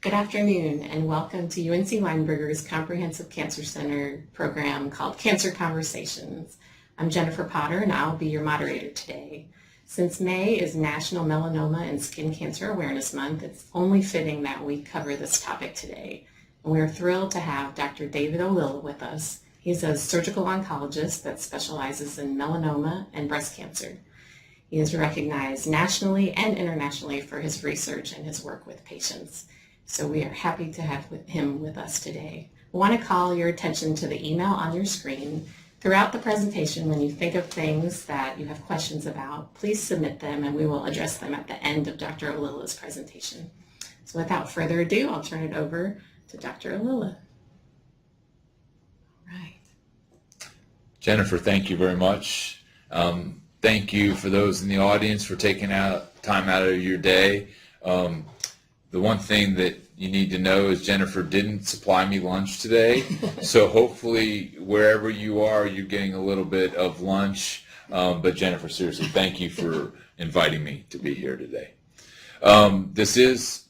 Good afternoon, and welcome to UNC Weinberger's Comprehensive Cancer Center program called Cancer Conversations. I'm Jennifer Potter, and I'll be your moderator today. Since May is National Melanoma and Skin Cancer Awareness Month, it's only fitting that we cover this topic today. And we're thrilled to have Dr. David Ollila with us. He's a surgical oncologist that specializes in melanoma and breast cancer. He is recognized nationally and internationally for his research and his work with patients. So we are happy to have him with us today. I want to call your attention to the email on your screen. Throughout the presentation, when you think of things that you have questions about, please submit them and we will address them at the end of Dr. Ollila's presentation. So without further ado, I'll turn it over to Dr. Ollila. All right. Jennifer, thank you very much. Thank you for those in the audience for taking time out of your day. The one thing that you need to know is Jennifer didn't supply me lunch today, so hopefully wherever you are, you're getting a little bit of lunch. But Jennifer, seriously, thank you for inviting me to be here today. This is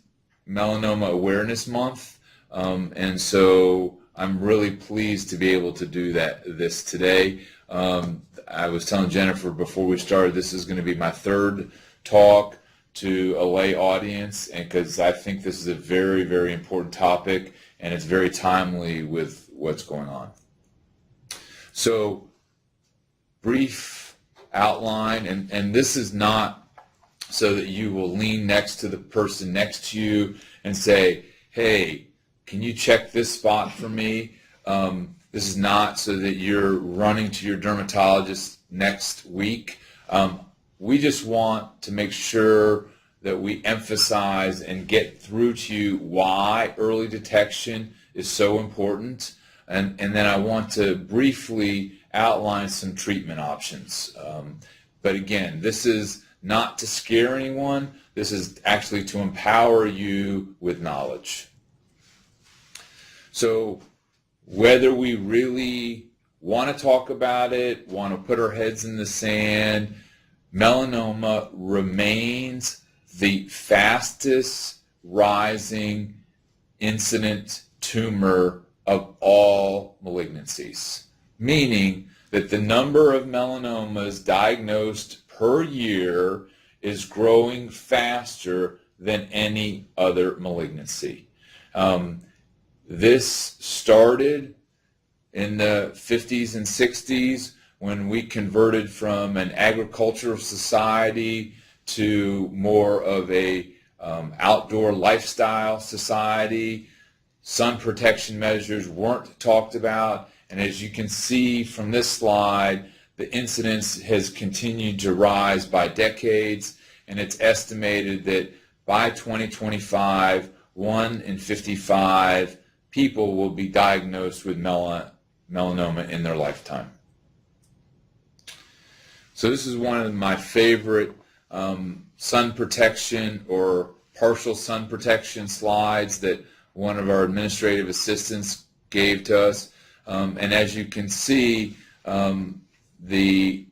Melanoma Awareness Month, and so I'm really pleased to be able to do this today. I was telling Jennifer before we started, this is going to be my third talk to a lay audience, and because I think this is a very, very important topic and it's very timely with what's going on. So, brief outline, and this is not so that you will lean next to the person next to you and say, hey, can you check this spot for me? This is not so that you're running to your dermatologist next week. We just want to make sure that we emphasize and get through to you why early detection is so important. And then I want to briefly outline some treatment options. But again, this is not to scare anyone. This is actually to empower you with knowledge. So whether we really want to talk about it, want to put our heads in the sand, melanoma remains the fastest rising incident tumor of all malignancies, meaning that the number of melanomas diagnosed per year is growing faster than any other malignancy. This started in the 50s and 60s when we converted from an agricultural society to more of a outdoor lifestyle society. Sun protection measures weren't talked about, and as you can see from this slide, the incidence has continued to rise by decades, and it's estimated that by 2025, 1 in 55 people will be diagnosed with melanoma in their lifetime. So this is one of my favorite sun protection or partial sun protection slides that one of our administrative assistants gave to us. And as you can see, the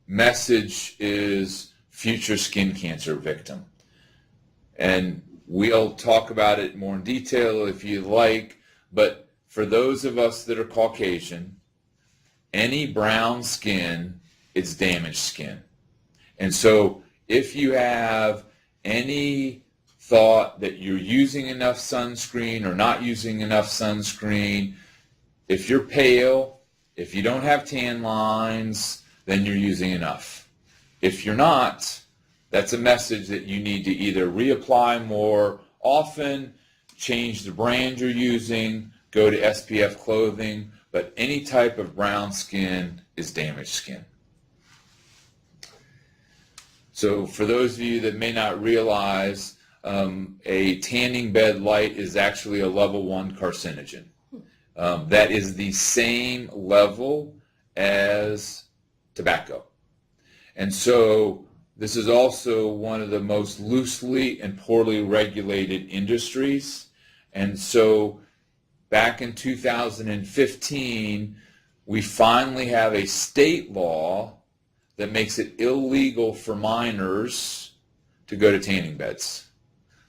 message is future skin cancer victim. And we'll talk about it more in detail if you like, but for those of us that are Caucasian, any brown skin is damaged skin. And so if you have any thought that you're using enough sunscreen or not using enough sunscreen, if you're pale, if you don't have tan lines, then you're using enough. If you're not, that's a message that you need to either reapply more often, change the brand you're using, go to SPF clothing, but any type of brown skin is damaged skin. So for those of you that may not realize, a tanning bed light is actually a level 1 carcinogen. That is the same level as tobacco. And so this is also one of the most loosely and poorly regulated industries. And so back in 2015, we finally have a state law that makes it illegal for minors to go to tanning beds.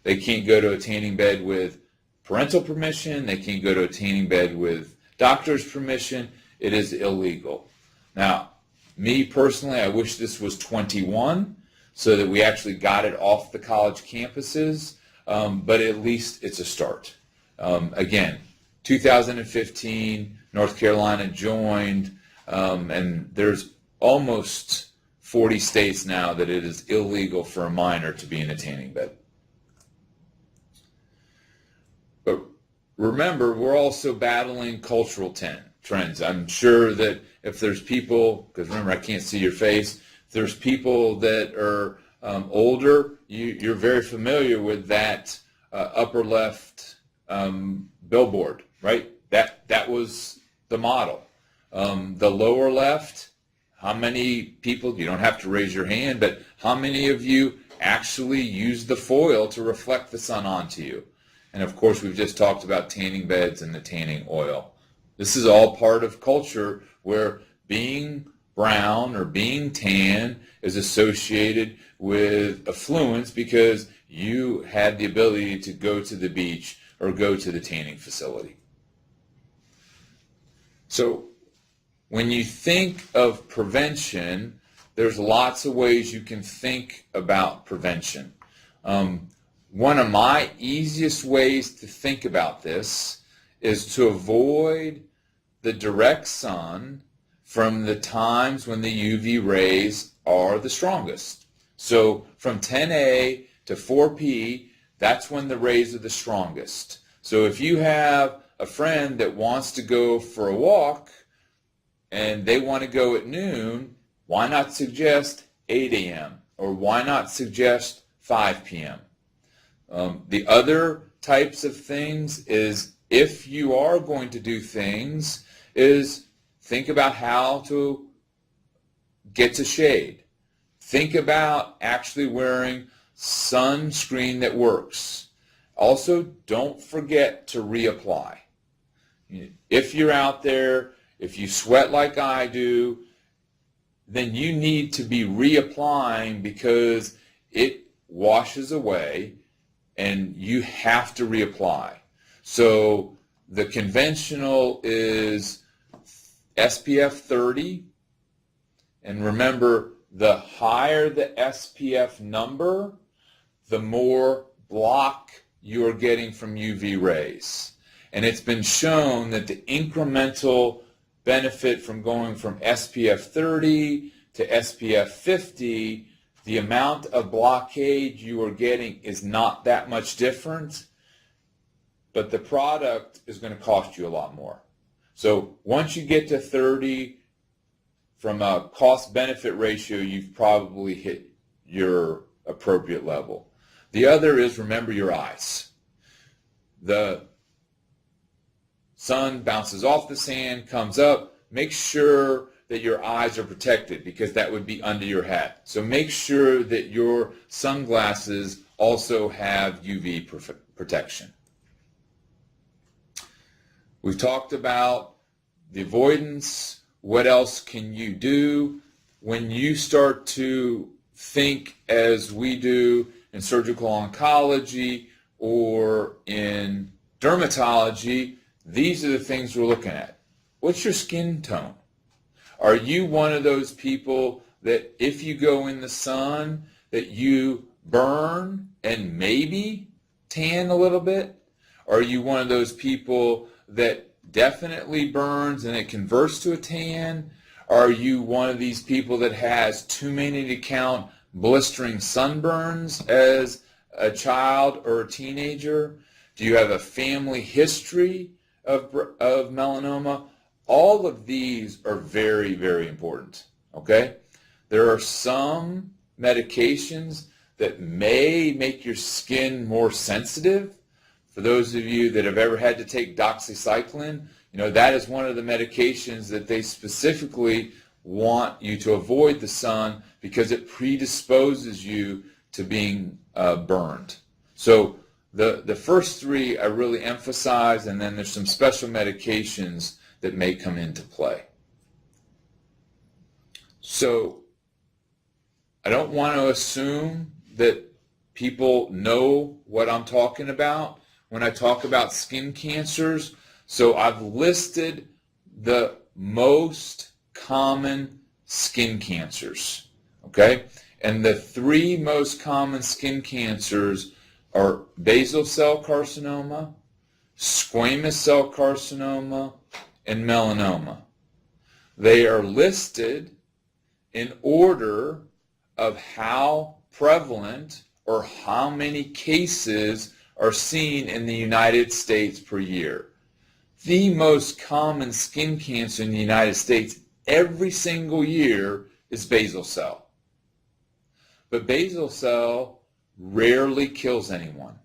They can't go to a tanning bed with parental permission. They can't go to a tanning bed with doctor's permission. It is illegal. Now, me personally, I wish this was 21 so that we actually got it off the college campuses, but at least it's a start. Again, 2015, North Carolina joined, and there's almost 40 states now that it is illegal for a minor to be in a tanning bed. But remember, we're also battling cultural trends. I'm sure that if there's people, because remember, I can't see your face, if there's people that are older, you're very familiar with that upper left billboard, right? That was the model. The lower left, how many people, you don't have to raise your hand, but how many of you actually use the foil to reflect the sun onto you? And of course, we've just talked about tanning beds and the tanning oil. This is all part of culture where being brown or being tan is associated with affluence because you had the ability to go to the beach or go to the tanning facility. So when you think of prevention, there's lots of ways you can think about prevention. One of my easiest ways to think about this is to avoid the direct sun from the times when the UV rays are the strongest. So from 10A to 4P, that's when the rays are the strongest. So if you have a friend that wants to go for a walk and they want to go at noon, why not suggest 8 a.m. or why not suggest 5 p.m.? The other types of things is if you are going to do things is think about how to get to shade. Think about actually wearing sunscreen that works. Also, don't forget to reapply. If you're out there, if you sweat like I do, then you need to be reapplying because it washes away and you have to reapply. So the conventional is SPF 30, and remember, the higher the SPF number, the more block you are getting from UV rays. And it's been shown that the incremental benefit from going from SPF 30 to SPF 50, the amount of blockade you are getting is not that much different, but the product is going to cost you a lot more. So once you get to 30, from a cost-benefit ratio, you've probably hit your appropriate level. The other is, remember your eyes. The sun bounces off the sand, comes up. Make sure that your eyes are protected because that would be under your hat. So make sure that your sunglasses also have UV protection. We've talked about the avoidance. What else can you do? When you start to think as we do in surgical oncology or in dermatology, these are the things we're looking at. What's your skin tone? Are you one of those people that if you go in the sun that you burn and maybe tan a little bit? Are you one of those people that definitely burns and it converts to a tan? Are you one of these people that has too many to count blistering sunburns as a child or a teenager? Do you have a family history of melanoma? All of these are very, very important, okay? There are some medications that may make your skin more sensitive. For those of you that have ever had to take doxycycline, that is one of the medications that they specifically want you to avoid the sun because it predisposes you to being burned. So the first three I really emphasize, and then there's some special medications that may come into play. So I don't want to assume that people know what I'm talking about when I talk about skin cancers. So I've listed the most common skin cancers, okay? And the 3 most common skin cancers are basal cell carcinoma, squamous cell carcinoma, and melanoma. They are listed in order of how prevalent or how many cases are seen in the United States per year. The most common skin cancer in the United States every single year is basal cell. But basal cell rarely kills anyone.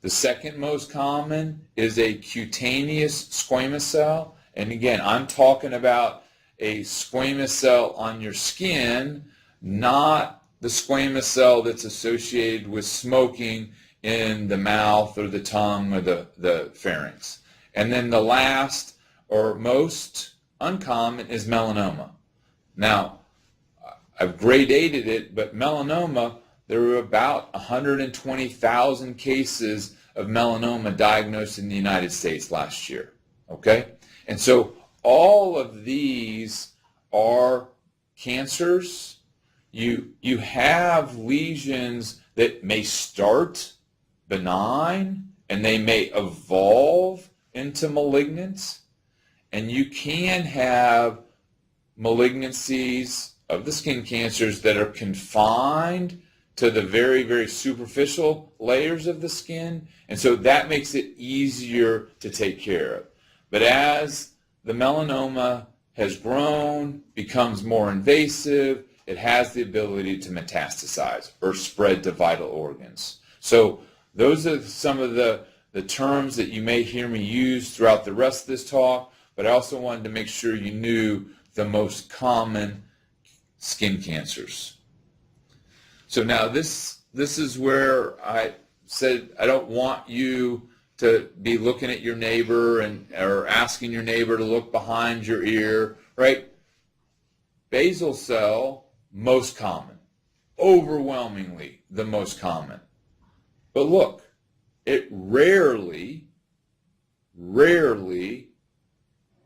The second most common is a cutaneous squamous cell. And again, I'm talking about a squamous cell on your skin, not the squamous cell that's associated with smoking in the mouth or the tongue or the pharynx. And then the last or most uncommon is melanoma. Now, I've gradated it, but melanoma, there were about 120,000 cases of melanoma diagnosed in the United States last year. Okay? And so all of these are cancers. You have lesions that may start benign and they may evolve into malignant, and you can have malignancies of the skin cancers that are confined to the very, very superficial layers of the skin, and so that makes it easier to take care of. But as the melanoma has grown, becomes more invasive, it has the ability to metastasize or spread to vital organs. So those are some of the terms that you may hear me use throughout the rest of this talk, but I also wanted to make sure you knew the most common skin cancers. So now this is where I said I don't want you to be looking at your neighbor or asking your neighbor to look behind your ear, right? Basal cell, most common, overwhelmingly the most common. But look, it rarely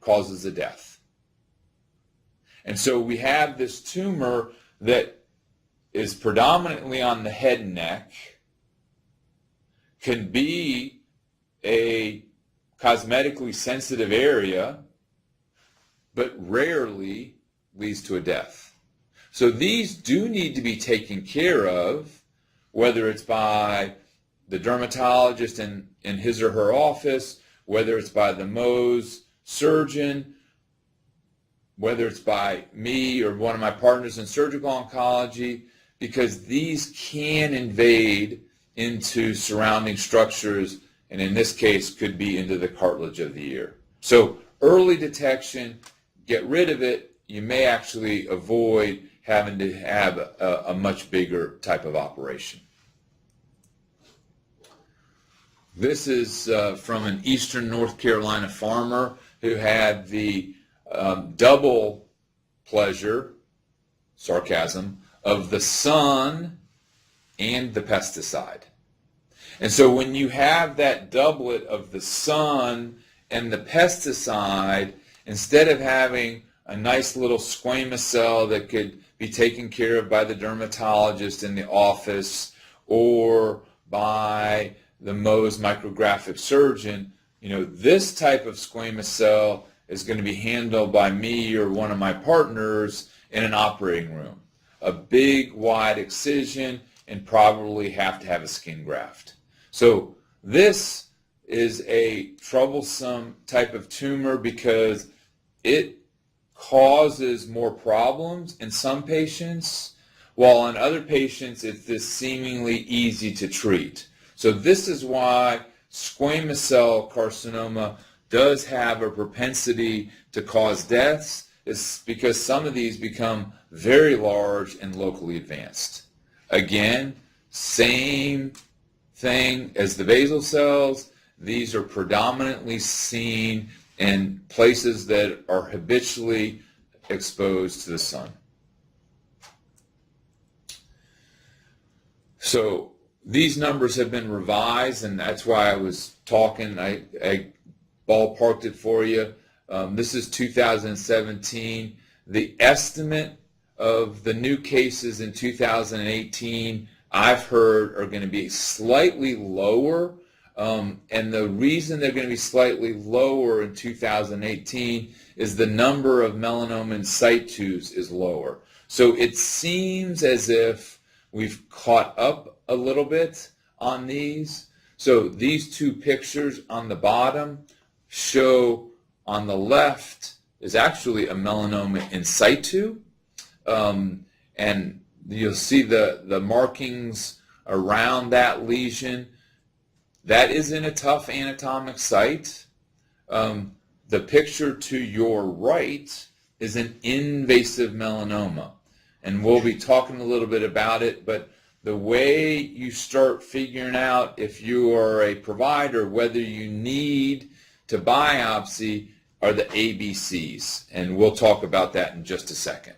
causes a death. And so we have this tumor that is predominantly on the head and neck, can be a cosmetically sensitive area, but rarely leads to a death. So these do need to be taken care of, whether it's by the dermatologist in his or her office, whether it's by the Mohs surgeon, whether it's by me or one of my partners in surgical oncology, because these can invade into surrounding structures, and in this case could be into the cartilage of the ear. So early detection, get rid of it, you may actually avoid having to have a much bigger type of operation. This is from an eastern North Carolina farmer who had the double pleasure, sarcasm, of the sun and the pesticide. And so when you have that doublet of the sun and the pesticide, instead of having a nice little squamous cell that could be taken care of by the dermatologist in the office or by the Mohs micrographic surgeon, this type of squamous cell is going to be handled by me or one of my partners in an operating room. A big, wide excision, and probably have to have a skin graft. So this is a troublesome type of tumor because it causes more problems in some patients, while in other patients it's this seemingly easy to treat. So this is why squamous cell carcinoma does have a propensity to cause deaths, is because some of these become very large and locally advanced. Again, same thing as the basal cells. These are predominantly seen in places that are habitually exposed to the sun. So these numbers have been revised, and that's why I was talking. I ballparked it for you. This is 2017. The estimate of the new cases in 2018, I've heard, are going to be slightly lower. And the reason they're going to be slightly lower in 2018 is the number of melanoma in situs is lower. So it seems as if we've caught up a little bit on these. So these two pictures on the bottom show on the left is actually a melanoma in situ. And you'll see the markings around that lesion. That is in a tough anatomic site. The picture to your right is an invasive melanoma. And we'll be talking a little bit about it, but the way you start figuring out if you are a provider, whether you need to biopsy, are the ABCs. And we'll talk about that in just a second.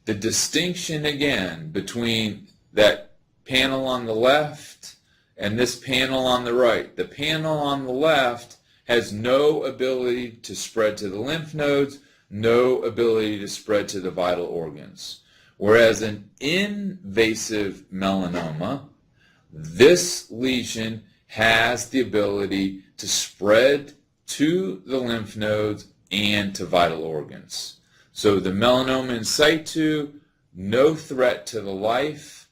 The distinction again between that panel on the left and this panel on the right. The panel on the left has no ability to spread to the lymph nodes, no ability to spread to the vital organs. Whereas an invasive melanoma, this lesion has the ability to spread to the lymph nodes and to vital organs. So the melanoma in situ, no threat to the life.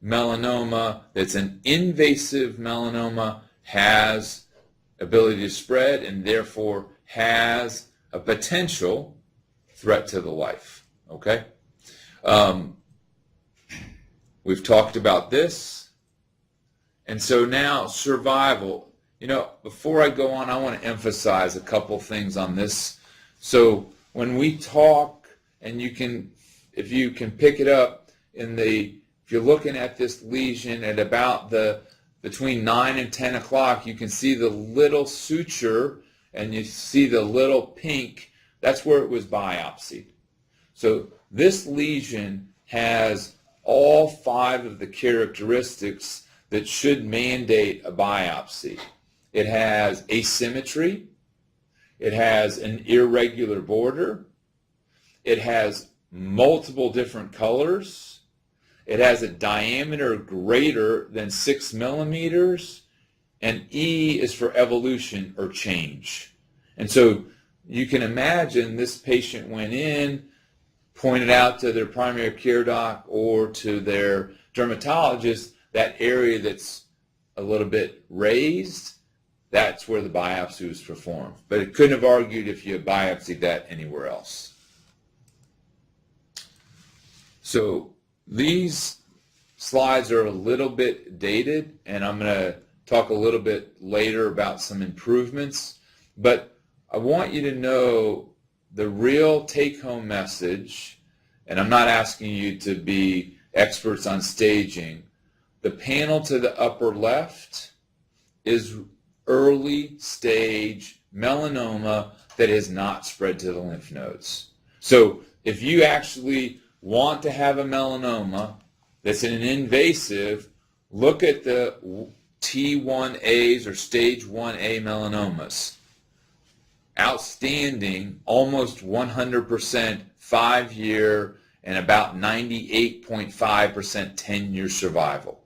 Melanoma that's an invasive melanoma has ability to spread and therefore has a potential threat to the life. Okay? We've talked about this. And so now survival. You know, before I go on, I want to emphasize a couple things on this. So when we talk, and you can, if you can pick it up in the, if you're looking at this lesion at about between 9 and 10 o'clock, you can see the little suture and you see the little pink. That's where it was biopsied. So this lesion has all 5 of the characteristics that should mandate a biopsy. It has asymmetry. It has an irregular border. It has multiple different colors. It has a diameter greater than 6 millimeters. And E is for evolution or change. And so you can imagine this patient went in, pointed out to their primary care doc or to their dermatologist that area that's a little bit raised, that's where the biopsy was performed. But it couldn't have argued if you had biopsied that anywhere else. So these slides are a little bit dated, and I'm going to talk a little bit later about some improvements. But I want you to know the real take-home message, and I'm not asking you to be experts on staging. The panel to the upper left is early stage melanoma that has not spread to the lymph nodes. So if you actually want to have a melanoma that's an invasive, look at the T1As or stage 1A melanomas. Outstanding, almost 100% 5-year and about 98.5% 10-year survival.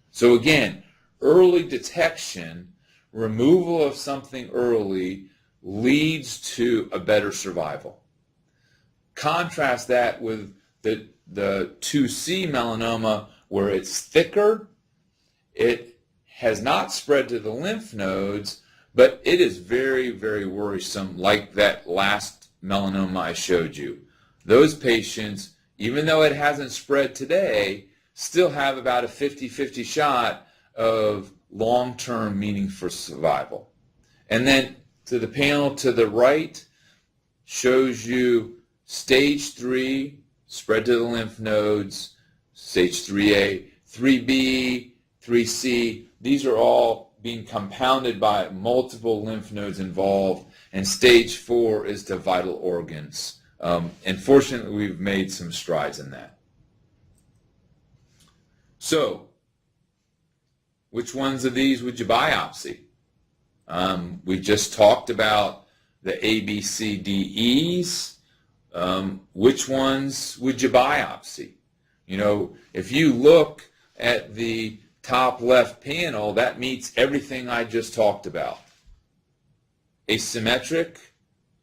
So again, early detection, removal of something early leads to a better survival. Contrast that with the 2C melanoma where it's thicker, it has not spread to the lymph nodes, but it is very, very worrisome, like that last melanoma I showed you. Those patients, even though it hasn't spread today, still have about a 50-50 shot of long-term meaningful survival. And then to the panel to the right shows you stage 3, spread to the lymph nodes, stage 3A, 3B, 3C. These are all being compounded by multiple lymph nodes involved, and stage 4 is to vital organs. And fortunately, we've made some strides in that. So, which ones of these would you biopsy? We just talked about the A, B, C, D, E's. Which ones would you biopsy? You know, if you look at the top left panel, that meets everything I just talked about. Asymmetric,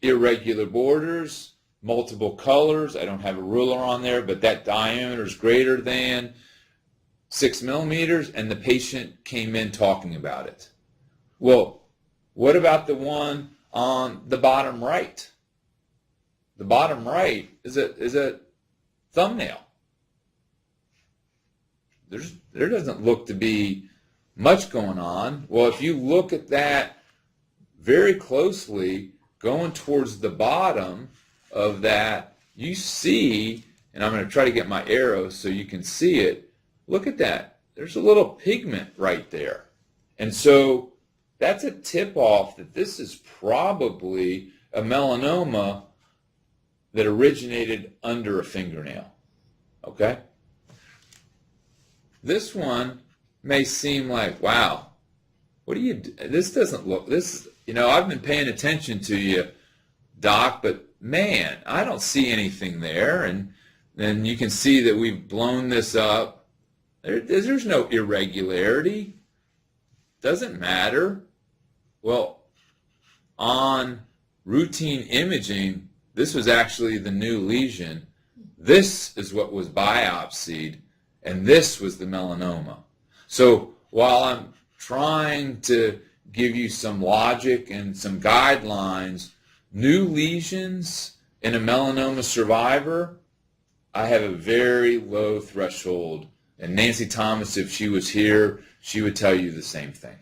irregular borders, multiple colors. I don't have a ruler on there, but that diameter is greater than 6 millimeters, and the patient came in talking about it. Well, what about the one on the bottom right? The bottom right is a thumbnail. There doesn't look to be much going on. Well, if you look at that very closely, going towards the bottom of that, you see, and I'm going to try to get my arrow so you can see it. Look at that. There's a little pigment right there. And so that's a tip-off that this is probably a melanoma that originated under a fingernail. Okay? This one may seem like, wow, what do you do? This doesn't look, this, you know, I've been paying attention to you, Doc, but man, I don't see anything there. And then you can see that we've blown this up. There's no irregularity. Doesn't matter. Well, on routine imaging, this was actually the new lesion. This is what was biopsied, and this was the melanoma. So while I'm trying to give you some logic and some guidelines, new lesions in a melanoma survivor, I have a very low threshold. And Nancy Thomas, if she was here, she would tell you the same thing.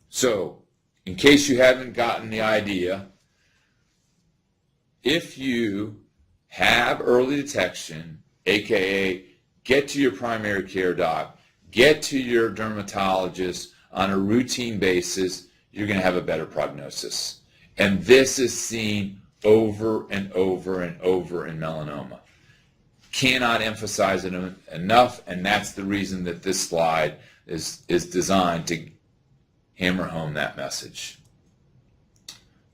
So, in case you haven't gotten the idea, if you have early detection, aka get to your primary care doc, get to your dermatologist on a routine basis, you're going to have a better prognosis. And this is seen over and over and over in melanoma. Cannot emphasize it enough, and that's the reason that this slide is designed to hammer home that message.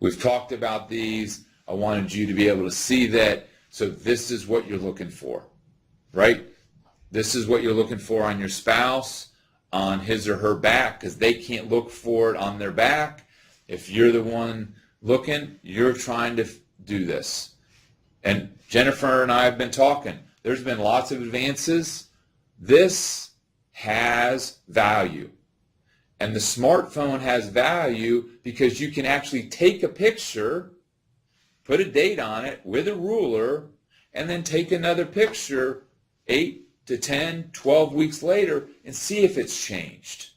We've talked about these. I wanted you to be able to see that. So this is what you're looking for, right? This is what you're looking for on your spouse, on his or her back, because they can't look for it on their back. If you're the one looking, you're trying to do this. And Jennifer and I have been talking. There's been lots of advances. This has value. And the smartphone has value because you can actually take a picture, put a date on it with a ruler, and then take another picture 8 to 10, 12 weeks later and see if it's changed.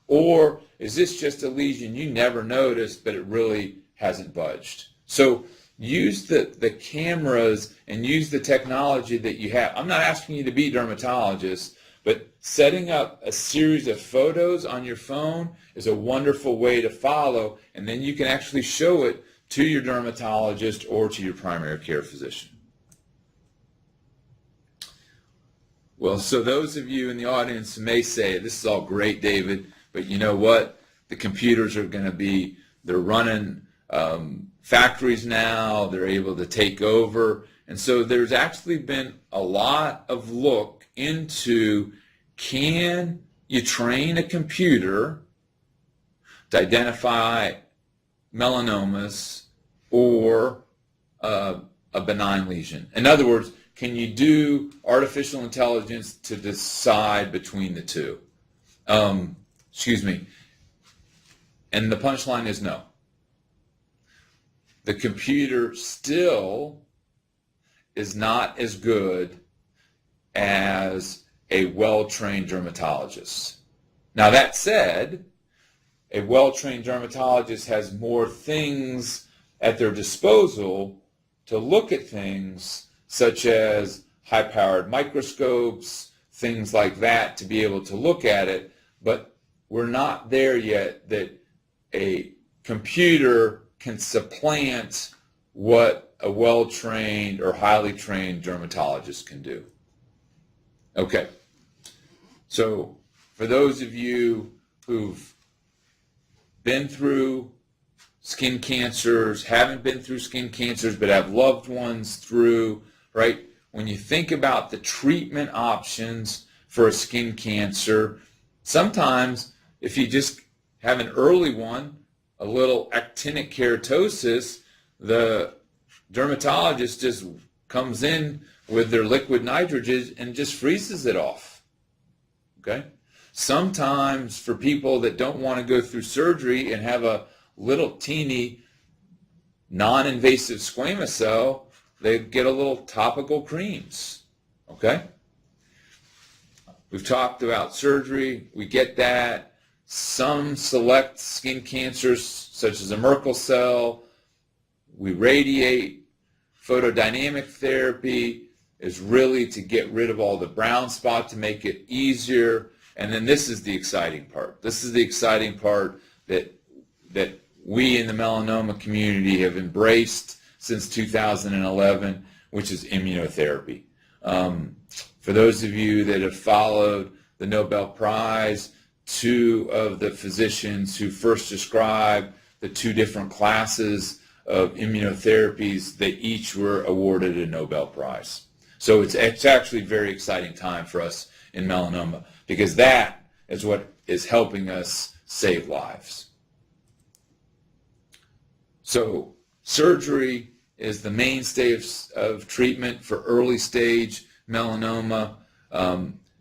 Or is this just a lesion you never noticed, but it really hasn't budged? So use the cameras and use the technology that you have. I'm not asking you to be dermatologists, but setting up a series of photos on your phone is a wonderful way to follow, and then you can actually show it to your dermatologist or to your primary care physician. Well, so those of you in the audience may say, this is all great, David, but you know what? The computers are going to be, they're running factories now, they're able to take over. And so there's actually been a lot of look into, can you train a computer to identify melanomas or a benign lesion? In other words, can you do artificial intelligence to decide between the two? Excuse me. And the punchline is no. The computer still is not as good as a well-trained dermatologist. Now that said, a well-trained dermatologist has more things at their disposal to look at things such as high-powered microscopes, things like that, to be able to look at it, but we're not there yet that a computer can supplant what a well-trained or highly trained dermatologist can do. Okay. So for those of you who've been through skin cancers, haven't been through skin cancers, but have loved ones through, right? When you think about the treatment options for a skin cancer, sometimes if you just have an early one, a little actinic keratosis, the dermatologist just comes in with their liquid nitrogen and just freezes it off. Okay? Sometimes for people that don't want to go through surgery and have a little teeny non-invasive squamous cell, they get a little topical creams. Okay? We've talked about surgery. We get that. Some select skin cancers, such as a Merkel cell, we radiate. Photodynamic therapy is really to get rid of all the brown spot to make it easier. And then this is the exciting part. This is the exciting part that we in the melanoma community have embraced since 2011, which is immunotherapy. For those of you that have followed the Nobel Prize, two of the physicians who first described the two different classes of immunotherapies, they each were awarded a Nobel Prize. So it's actually a very exciting time for us in melanoma, because that is what is helping us save lives. So surgery is the mainstay of treatment for early stage melanoma.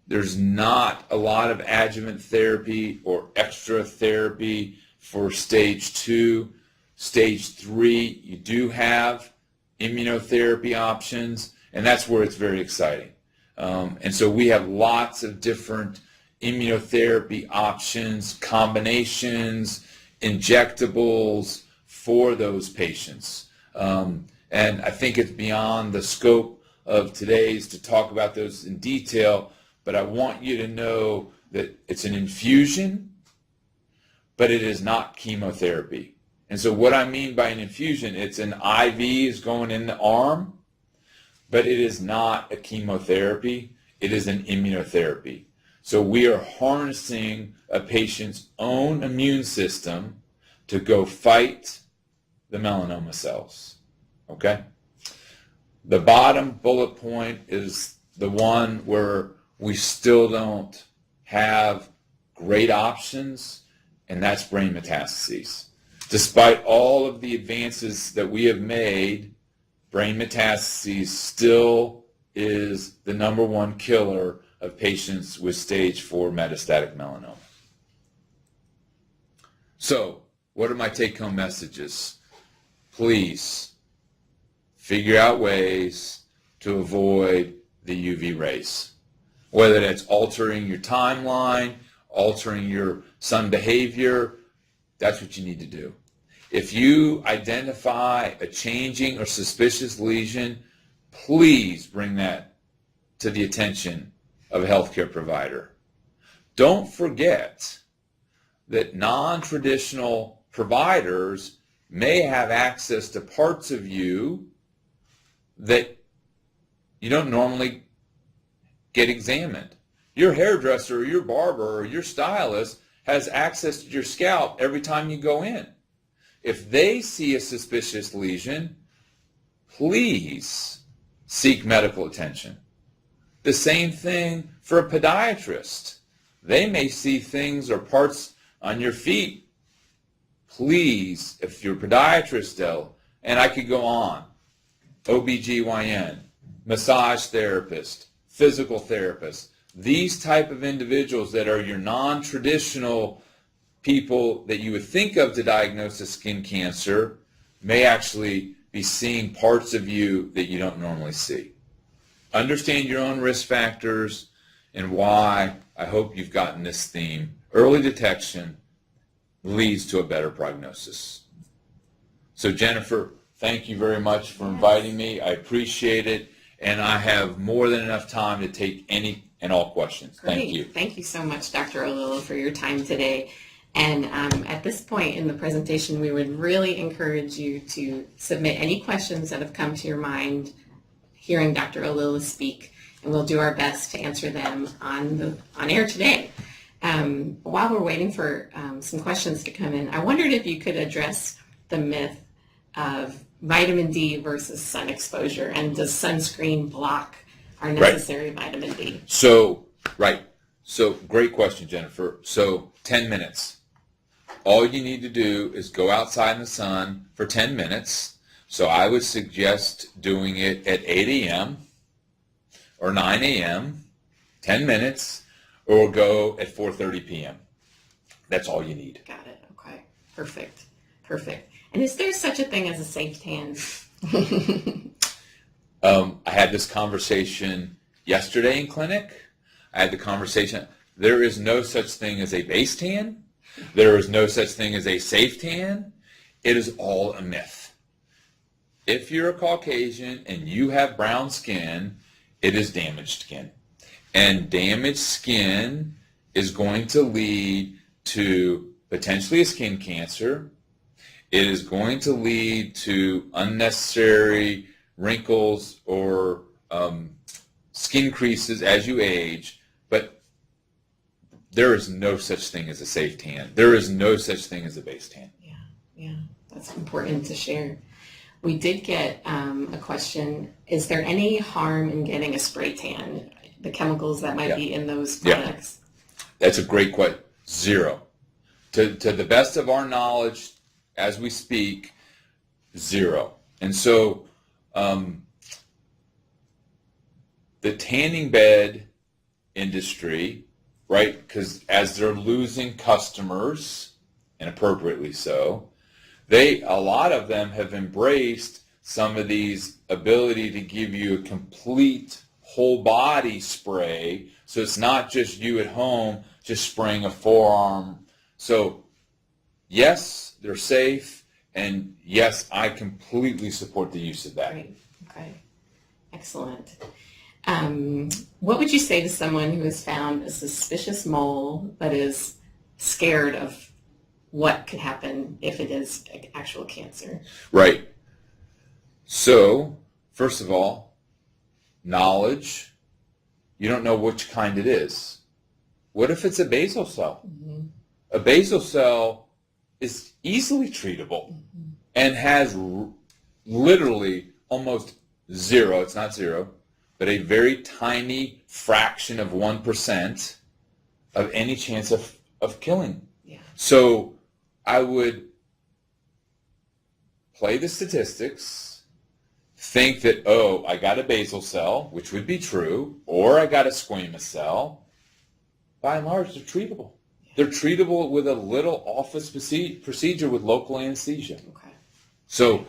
There's not a lot of adjuvant therapy or extra therapy for stage 2. Stage 3, you do have immunotherapy options, and that's where it's very exciting. And so we have lots of different immunotherapy options, combinations, injectables for those patients. And I think it's beyond the scope of today's to talk about those in detail, but I want you to know that it's an infusion, but it is not chemotherapy. And so what I mean by an infusion, it's an IV is going in the arm, but it is not a chemotherapy. It is an immunotherapy. So we are harnessing a patient's own immune system to go fight the melanoma cells. Okay? The bottom bullet point is the one where we still don't have great options, and that's brain metastases. Despite all of the advances that we have made, brain metastases still is the #1 killer of patients with stage 4 metastatic melanoma. So, what are my take-home messages? Please figure out ways to avoid the UV rays. Whether that's altering your timeline, altering your sun behavior, that's what you need to do. If you identify a changing or suspicious lesion, please bring that to the attention of a healthcare provider. Don't forget that non-traditional providers may have access to parts of you that you don't normally get examined. Your hairdresser or your barber or your stylist has access to your scalp every time you go in. If they see a suspicious lesion, please seek medical attention. The same thing for a podiatrist. They may see things or parts on your feet. Please, if you're a podiatrist though, and I could go on, OBGYN, massage therapist, physical therapist, these type of individuals that are your non-traditional people that you would think of to diagnose a skin cancer may actually be seeing parts of you that you don't normally see. Understand your own risk factors and why. I hope you've gotten this theme. Early detection leads to a better prognosis. So Jennifer, thank you very much for inviting me. I appreciate it, and I have more than enough time to take any and all questions. Great. Thank you. Thank you so much, Dr. Ollila, for your time today. And at this point in the presentation, we would really encourage you to submit any questions that have come to your mind hearing Dr. Ollila speak. and we'll do our best to answer them on air today. While we're waiting for some questions to come in, I wondered if you could address the myth of vitamin D versus sun exposure, and does sunscreen block our necessary vitamin D? So great question, Jennifer. So 10 minutes. All you need to do is go outside in the sun for 10 minutes. So I would suggest doing it at 8 a.m. or 9 a.m., 10 minutes, or go at 4:30 p.m. That's all you need. Got it. Okay. Perfect. And is there such a thing as a safe tan? I had this conversation yesterday in clinic. There is no such thing as a base tan. There is no such thing as a safe tan. It is all a myth. If you're a Caucasian and you have brown skin, it is damaged skin. And damaged skin is going to lead to potentially a skin cancer. It is going to lead to unnecessary wrinkles or skin creases as you age, but there is no such thing as a safe tan. There is no such thing as a base tan. Yeah, that's important to share. We did get a question, is there any harm in getting a spray tan? The chemicals that might be in those products? That's a great question. Zero. To the best of our knowledge, as we speak, zero. And so the tanning bed industry, right, because as they're losing customers, and appropriately so, a lot of them have embraced some of these ability to give you a complete whole body spray, so it's not just you at home just spraying a forearm. So yes, they're safe, and yes, I completely support the use of that. Great. Okay. Excellent. What would you say to someone who has found a suspicious mole but is scared of what could happen if it is actual cancer? Right. So, first of all, knowledge. You don't know which kind it is. What if it's a basal cell? Mm-hmm. A basal cell is easily treatable and has literally almost zero, it's not zero, but a very tiny fraction of 1% of any chance of killing. Yeah. So I would play the statistics, think that, oh, I got a basal cell, which would be true, or I got a squamous cell. By and large, they're treatable. They're treatable with a little office procedure with local anesthesia. Okay. So,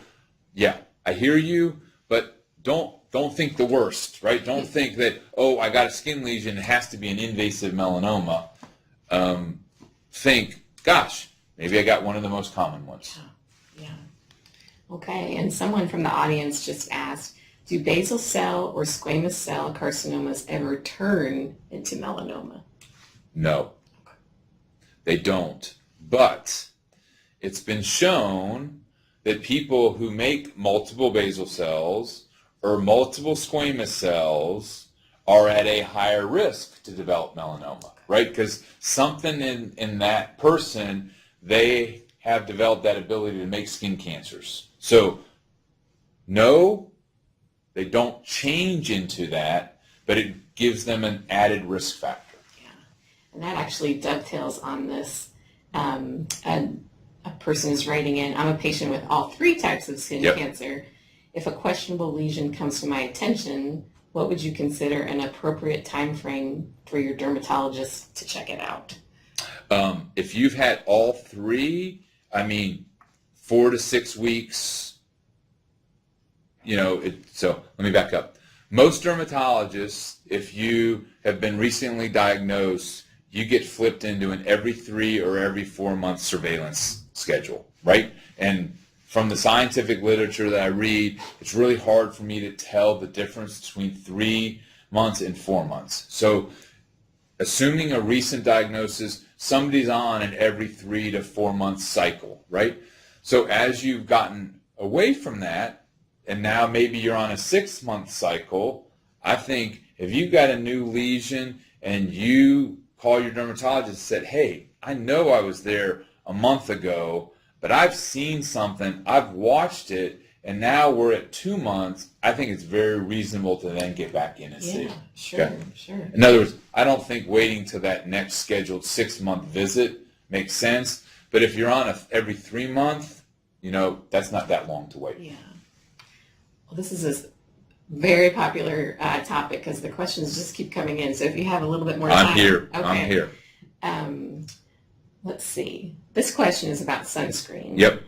yeah, I hear you, but don't think the worst, right? Don't think that, oh, I got a skin lesion, it has to be an invasive melanoma. Think, gosh, maybe I got one of the most common ones. Yeah. Okay, and someone from the audience just asked, do basal cell or squamous cell carcinomas ever turn into melanoma? No, they don't. But it's been shown that people who make multiple basal cells or multiple squamous cells are at a higher risk to develop melanoma, right? Because something in that person, they have developed that ability to make skin cancers. So, no, they don't change into that, but it gives them an added risk factor. And that actually dovetails on this. A person is writing in, I'm a patient with all three types of skin cancer. If a questionable lesion comes to my attention, what would you consider an appropriate time frame for your dermatologist to check it out? If you've had all three, 4 to 6 weeks, so let me back up. Most dermatologists, if you have been recently diagnosed, you get flipped into an every 3 or every 4 month surveillance schedule, right? And from the scientific literature that I read, it's really hard for me to tell the difference between 3 months and 4 months. So assuming a recent diagnosis, somebody's on an every 3 to 4 month cycle, right? So as you've gotten away from that, and now maybe you're on a 6 month cycle, I think If you got a new lesion and you call your dermatologist and said, hey, I know I was there a month ago, but I've seen something, I've watched it, and now we're at 2 months, I think it's very reasonable to then get back in and see. Yeah, sure, Okay? sure. In other words, I don't think waiting till that next scheduled 6-month visit makes sense, but if you're on every 3 month, that's not that long to wait. Yeah. Well, this is a very popular topic because the questions just keep coming in. So if you have a little bit more time. I'm here. Okay. I'm here. Let's see. This question is about sunscreen. Yep.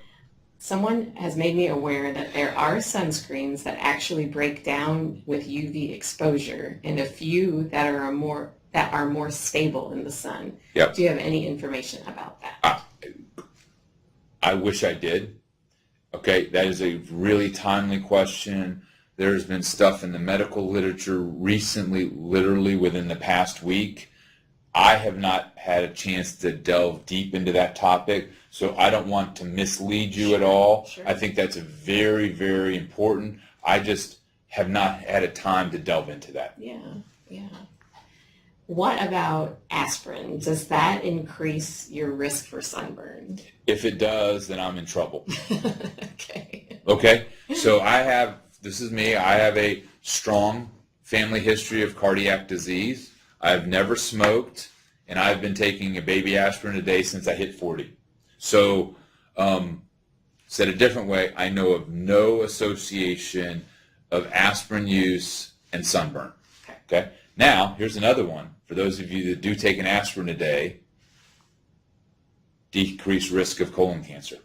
Someone has made me aware that there are sunscreens that actually break down with UV exposure, and a few that are more stable in the sun. Yep. Do you have any information about that? I wish I did. Okay, that is a really timely question. There's been stuff in the medical literature recently, literally within the past week. I have not had a chance to delve deep into that topic, so I don't want to mislead you at all. Sure. I think that's a very, very important. I just have not had a time to delve into that. Yeah. What about aspirin? Does that increase your risk for sunburn? If it does, then I'm in trouble. Okay. Okay, so this is me, I have a strong family history of cardiac disease. I've never smoked, and I've been taking a baby aspirin a day since I hit 40. So, said a different way, I know of no association of aspirin use and sunburn. Okay. Now, here's another one. For those of you that do take an aspirin a day, decreased risk of colon cancer.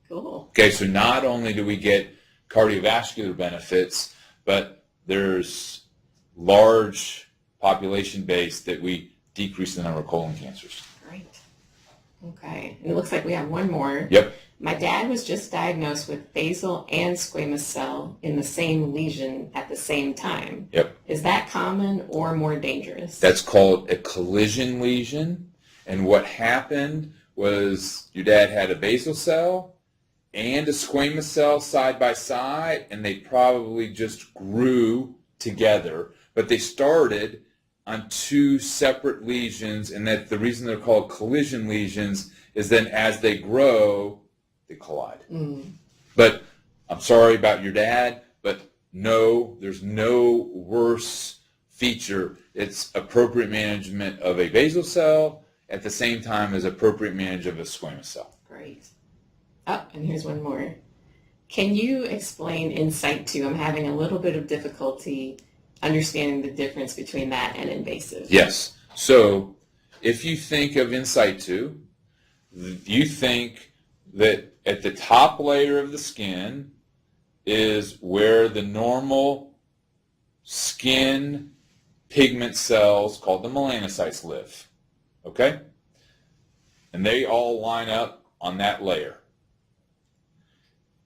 Cool. Okay, so not only do we get cardiovascular benefits, but there's large population base that we decrease the number of colon cancers. Great. Okay. And it looks like we have one more. Yep. My dad was just diagnosed with basal and squamous cell in the same lesion at the same time. Yep. Is that common or more dangerous? That's called a collision lesion. And what happened was your dad had a basal cell and a squamous cell side by side, and they probably just grew together. But they started on 2 separate lesions, and that the reason they're called collision lesions is then as they grow, they collide. But I'm sorry about your dad, but no, there's no worse feature. It's appropriate management of a basal cell at the same time as appropriate management of a squamous cell. Great. Oh, and here's one more. Can you explain in situ? I'm having a little bit of difficulty understanding the difference between that and invasive. Yes. So if you think of in situ, you think that at the top layer of the skin is where the normal skin pigment cells called the melanocytes live. Okay? And they all line up on that layer.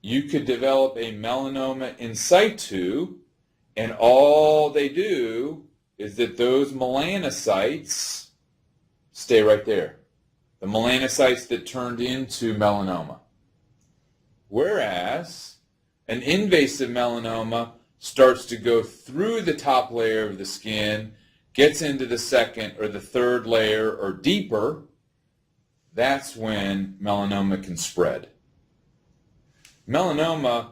You could develop a melanoma in situ, and all they do is that those melanocytes stay right there. The melanocytes that turned into melanoma. Whereas an invasive melanoma starts to go through the top layer of the skin, gets into the second or the third layer or deeper, that's when melanoma can spread. Melanoma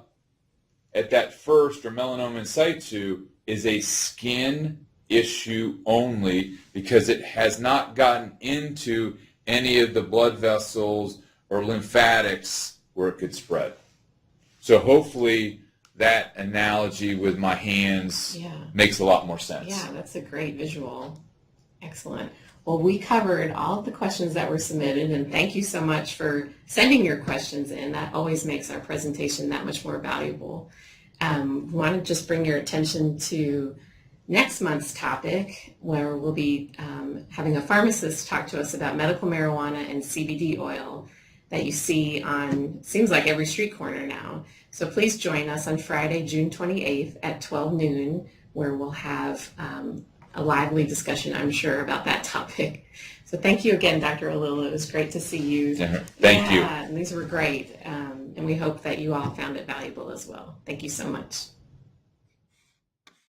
at that first, or melanoma in situ, is a skin issue only because it has not gotten into any of the blood vessels or lymphatics where it could spread. So hopefully that analogy with my hands makes a lot more sense. Yeah, that's a great visual. Excellent. Well, we covered all of the questions that were submitted, and thank you so much for sending your questions in. That always makes our presentation that much more valuable. We want to just bring your attention to next month's topic, where we'll be having a pharmacist talk to us about medical marijuana and CBD oil that you see on, seems like every street corner now. So please join us on Friday, June 28th at 12 noon, where we'll have a lively discussion, I'm sure, about that topic. So thank you again, Dr. Ollila. It was great to see you. Thank you. And these were great. And we hope that you all found it valuable as well. Thank you so much.